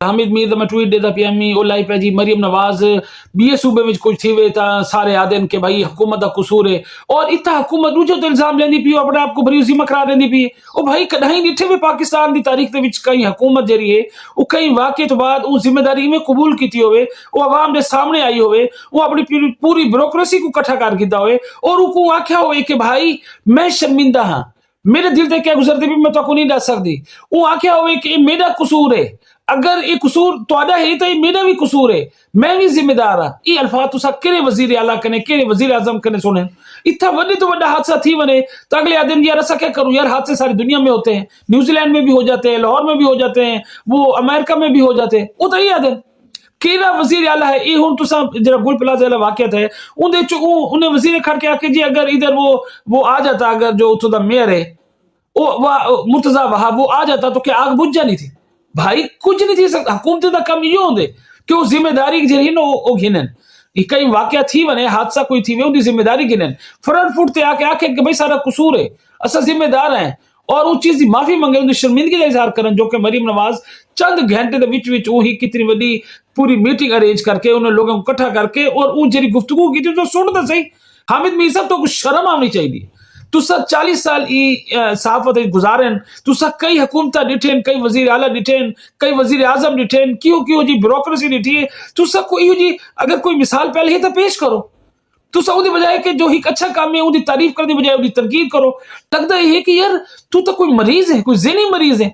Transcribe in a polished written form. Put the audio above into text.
हामिद मीर दा मैं ट्वीट देता पिया मी ओ लाई पे जी मरियम नवाज बीए सूबे विच कुछ थी वे ता सारे आदन के भाई हुकूमत दा कसूर है और इतना हुकूमत दूजो तो इल्जाम लेंदी पी अपने आप को बरी जिम्मा करा देंदी पी ओ भाई कहीं डिठे वे पाकिस्तान दी तारीख दे विच कई हुकूमत जरी है ओ कई वाकये तो बाद ओ जिम्मेदारी में कबूल कीती होवे ओ आवाम दे सामने आई होवे ओ अपनी पूरी ब्यूरोक्रेसी को इकट्ठा कर कीता होवे और उको आख्या होवे कि भाई मैं शर्मिंदा हां मेरे दिल ते क्या गुजरदी भी मैं तो नहीं दस सकदी ओ आख्या होवे कि मेरा कसूर है अगर ये कसूर तुहाडा है तो ये मेरा भी कसूर है मैं भी जिम्मेदार हाँ ये अल्फाज तुसा केड़े वजीर आला कने केड़े वजीर आजम कने सुने इतना वड्डे तो वड्डा हादसा थी वने तो अगले आदमी यार ऐसा क्या करूं यार हादसे सारी दुनिया में होते हैं न्यूजीलैंड में भी हो जाते हैं लाहौर में भी हो जाते हैं वो अमेरिका में भी हो जाते हैं वो तो ये आदम केड़ा वजीर आला है ये हुन तुसा जरा गुल प्लाजा वाला वाकया है उनदे चो उन्हें वजीर खड़ के आके जी अगर इधर वो आ जाता अगर जो उतो दा मेयर है वो मुर्तजा वहाब वो आ जाता तो क्या आग बुझ जानी थी भाई कुछ नहीं थी सकता हुकूमत का कम यो होंदे कि वो जिम्मेदारी जरी न ओ घिनन कई वाकया थी वने हादसा कोई थी वे उनकी जिम्मेदारी गिनन फ्रंट फुट ते आके आके कि भाई सारा कसूर है असा जिम्मेदार हैं और उस चीज की माफी मंगे उनकी शर्मिंदगी का इजहार करन जो कि मरियम नवाज चंद घंटे दे विच वही कितनी बड़ी पूरी मीटिंग अरेंज करके उन लोगों को इकट्ठा करके और वो जरी गुफ्तगू की थी तो सुन तो सही हामिद मीर साहब तो कुछ शर्म आनी चाहिए तुसा 40 साल सहाफत गुजारन तुसा कई हुकूमत डिठेन कई वजीर आला डिठेन कई वजीर आजम डिठेन क्यों जी ब्यूरोक्रेसी डिठी है तुसा कोई जी अगर कोई मिसाल पहले है तो पेश करो तुसा उदी बजाय कि जो एक अच्छा काम है उदी तारीफ करने बजाय उदी तनकीद करो लगता है कि यार तू तो कोई मरीज है कोई ज़हनी मरीज है